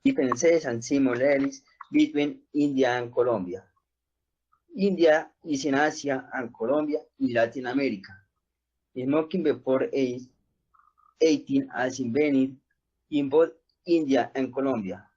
Differences and similarities between India and Colombia. India is in Asia and Colombia in Latin America. Smoking before age 18 as invented in both India and Colombia.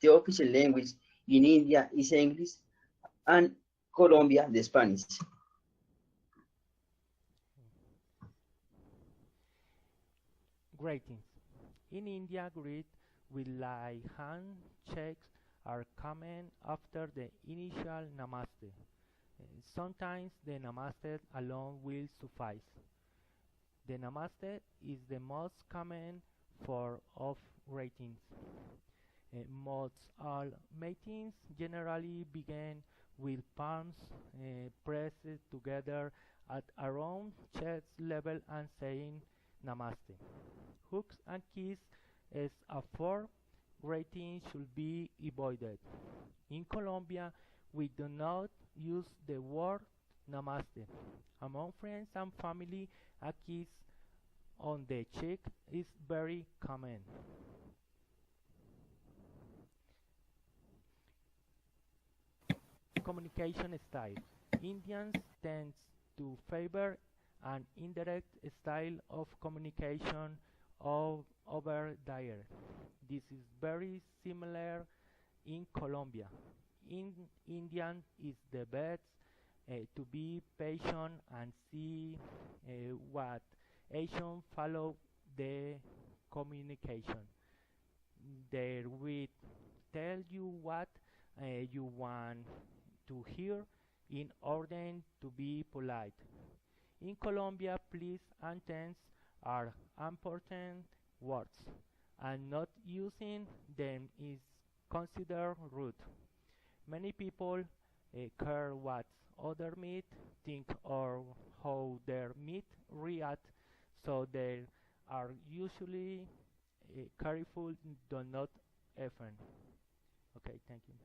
The official language in India is English and Colombia the Spanish. Greetings. In India, greet with like handshakes are common after the initial namaste. Sometimes the namaste alone will suffice. The namaste is the most common form of greetings. Most all meetings generally begin with palms pressed together at around chest level and saying namaste. Hugs and kisses as a form greeting should be avoided. In Colombia, we do not use the word namaste. Among friends and family, a kiss on the cheek is very common. Communication style. Indians tend to favor an indirect style of communication over direct. This is very similar in Colombia. In Indian is the best to be patient and see what action follow the communication. They will tell you what you want to hear in order to be polite. In Colombia, please and thanks are important words, and not using them is considered rude. Many people care what other meat think or how their meat react, so they are usually careful do not offend. Okay, thank you.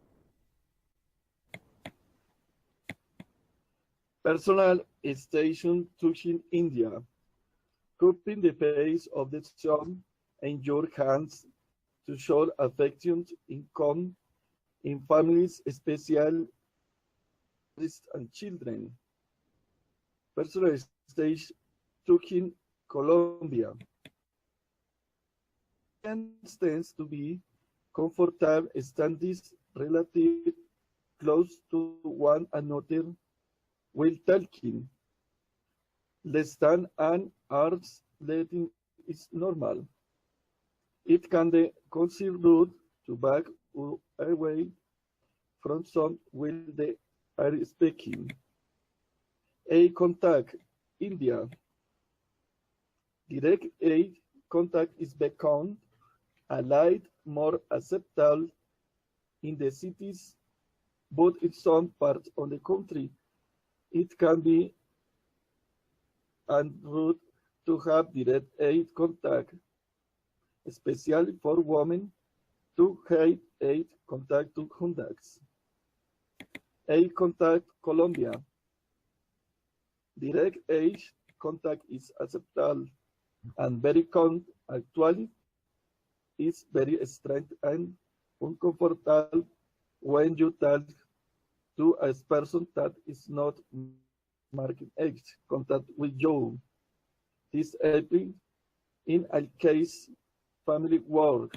Personal station touching India, cupping the face of the son in your hands to show affection in families, especially and children. Personal stage touching Colombia. Tends to be comfortable standing relative close to one another while talking. Less than an arm's length is normal. It can be considered rude to back away from some while they are speaking. Eye contact, India. Direct eye contact is become a light more acceptable in the cities, but in some parts of the country, it can be rude to have direct eye contact, especially for women to have eye contact to conducts. Eye contact, Colombia. Direct eye contact is acceptable and very common. Actually, it's very strange and uncomfortable when you talk to a person that is not making eye contact with you. This happens in a case family work.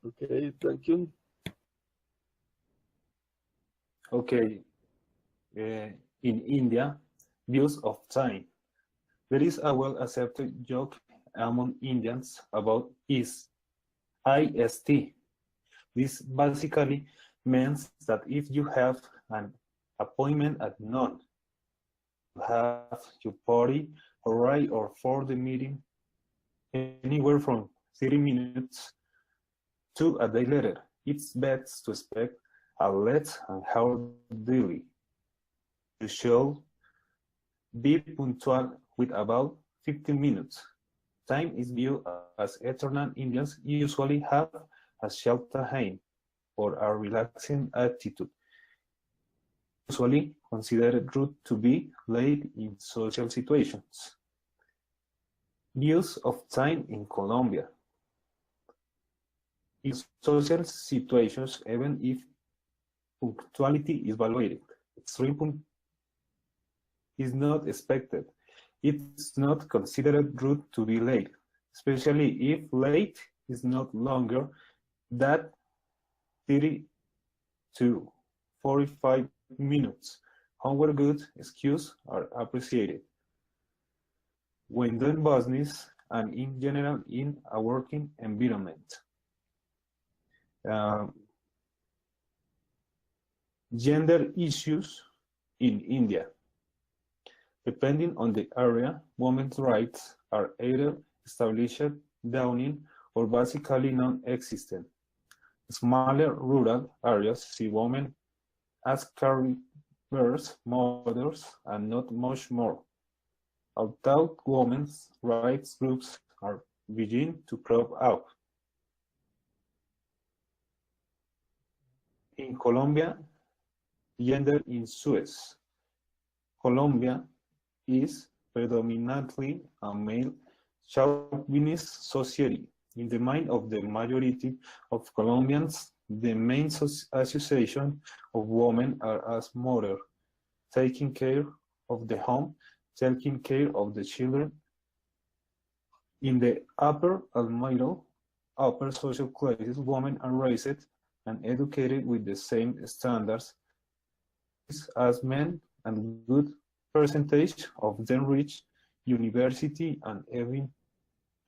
Okay, thank you. Okay, in India, views of time. There is a well-accepted joke among Indians about IST. This basically means that if you have an appointment at noon, you have your party right or for the meeting anywhere from 30 minutes to a day later. It's best to expect a late and hard daily. You should be punctual with about 15 minutes. Time is viewed as eternal. Indians usually have a shelter hand or a relaxing attitude. Usually considered rude to be late in social situations. Views of time in Colombia. in social situations, even if punctuality is valued. Extreme punct is not expected. It's not considered rude to be late, especially if late is not longer than 30 to 45 minutes. However, good excuses are appreciated when doing business and in general in a working environment. Uh, Gender issues in India. Depending on the area, women's rights are either established, dawning, or basically non-existent. Smaller rural areas see women as caregivers, mothers, and not much more. Although women's rights groups are beginning to crop up. In Colombia, gender in Suez. Colombia is predominantly a male chauvinist society. In the mind of the majority of Colombians, the main association of women are as mother, taking care of the home, taking care of the children. In the upper and middle, upper social classes, women are raised and educated with the same standards as men, and good percentage of them reach university and even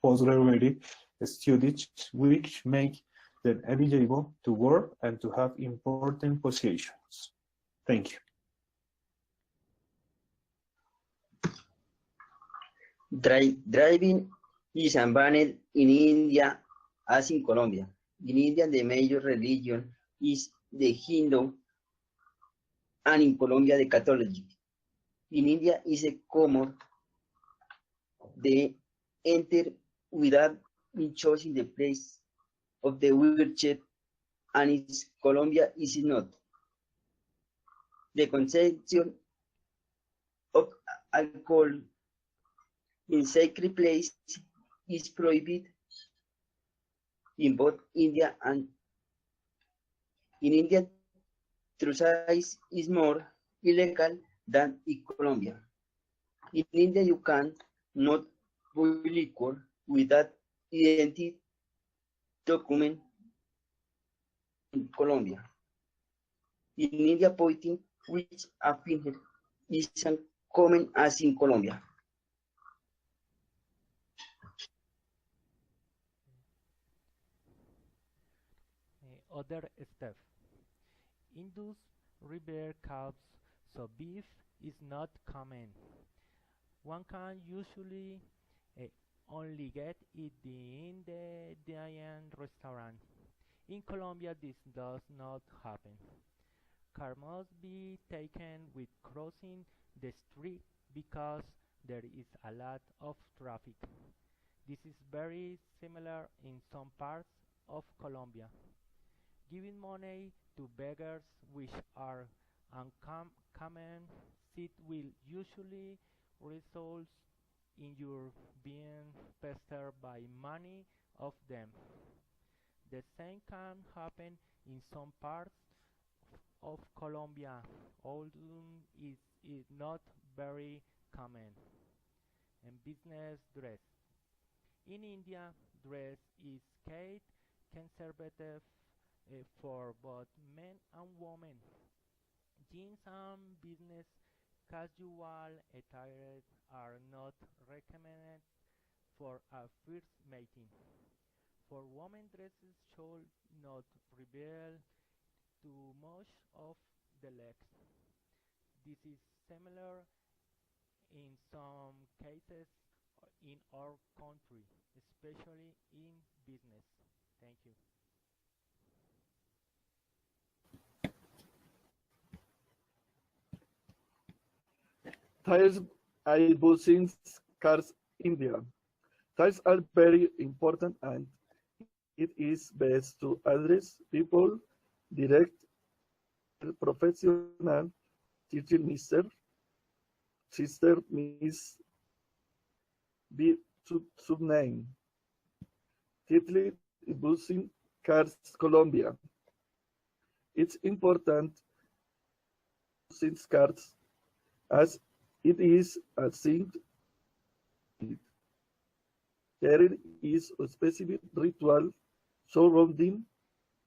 postgraduate studies, which make them eligible to work and to have important positions. Thank you. Driving is banned in India as in Colombia. In India, the major religion is the Hindu, and in Colombia, the Catholic. In India, is a common they enter without being chosen the place of the worship, and in Colombia is not. The consumption of alcohol in sacred place is prohibited in both India and in India. True size is more illegal than in Colombia. In India, you can not buy liquor without identity document in Colombia. In India, pointing which a finger is common as in Colombia. Other step. Indus rear calves, so beef is not common. One can usually uh, only get it in the Indian restaurant. In Colombia, this does not happen. Car must be taken with crossing the street because there is a lot of traffic. This is very similar in some parts of Colombia. Giving money to beggars, which are uncommon, it will usually result in your being pestered by many of them. The same can happen in some parts of Colombia, although it is not very common. And business dress. In India, dress is quite conservative for both men and women. Jeans and business casual attire are not recommended for a first meeting. For women, dresses should not reveal too much of the legs. This is similar in some cases in our country, especially in business. Thank you. Tires are buses, cars, India. Tires are very important, and it is best to address people direct, professional, teacher, Mr. Sister, Miss, be subname. Title busing cards Colombia. It's important since cards as it is a thing. There is a specific ritual surrounding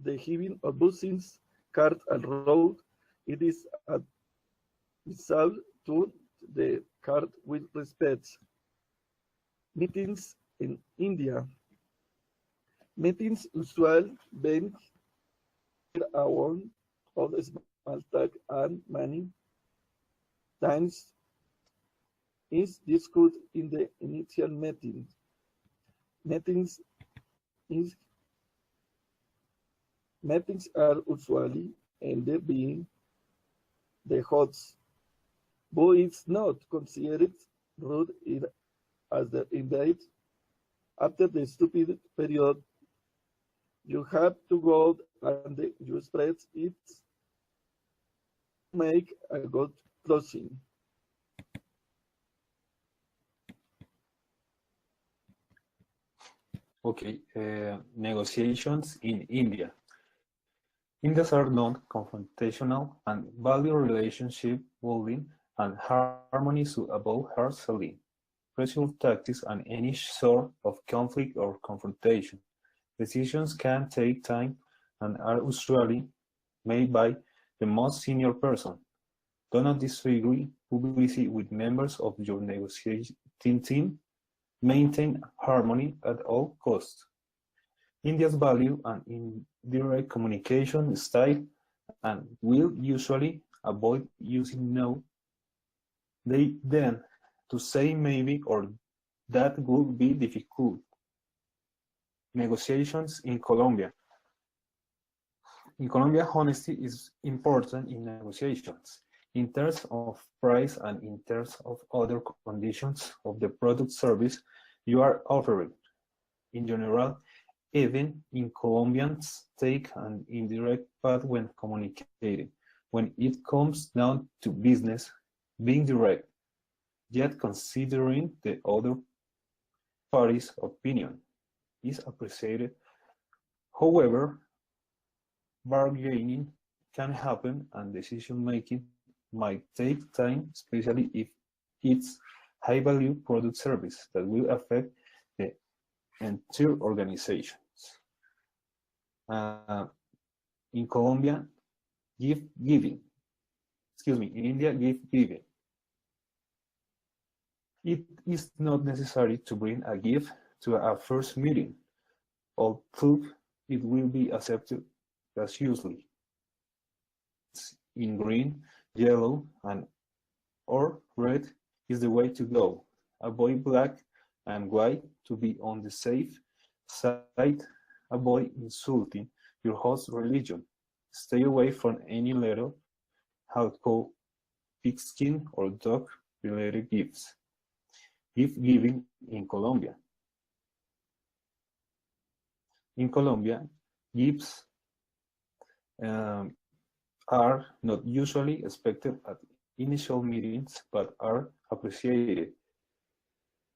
the giving of blessings, card and road. It is a resolve to the card with respect. Meetings in India. Meetings usually being around on a small talk and many times is discussed in the initial meeting. Meetings are usually ended being the host, but it's not considered rude as the invite. After the stupid period, you have to go and you spread it to make a good closing. Okay, negotiations in India. Indians are non-confrontational and value relationship building and harmony above hard selling, pressure tactics, and any sort of conflict or confrontation. Decisions can take time and are usually made by the most senior person. Do not disagree publicly with members of your negotiating team. Maintain harmony at all costs. Indians value an indirect communication style and will usually avoid using no. They tend to say maybe or that would be difficult. Negotiations in Colombia. In Colombia, honesty is important in negotiations. In terms of price and in terms of other conditions of the product service you are offering. In general, even in Colombians take an indirect path when communicating. When it comes down to business, being direct, yet considering the other party's opinion is appreciated. However, bargaining can happen and decision-making might take time, especially if it's high-value product service that will affect the entire organizations. In Colombia, in India, gift-giving. It is not necessary to bring a gift to a first meeting, although it will be accepted graciously. In green, yellow, or red is the way to go. Avoid black and white to be on the safe side. Avoid insulting your host's religion. Stay away from any letter, hardcore, pigskin, or dog-related gifts. Gift giving in Colombia. In Colombia, gifts are not usually expected at initial meetings, but are appreciated.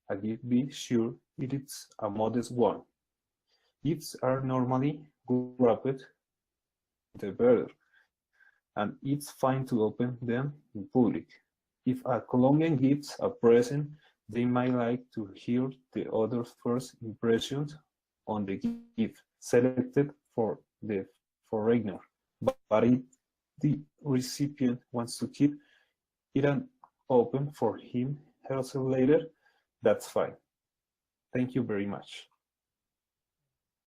A gift, be sure it is a modest one. Gifts are normally wrapped the better, and it's fine to open them in public. If a Colombian gives a present, they might like to hear the other's first impressions on the gift selected for the foreigner, but if the recipient wants to keep it open for him herself later, that's fine. Thank you very much.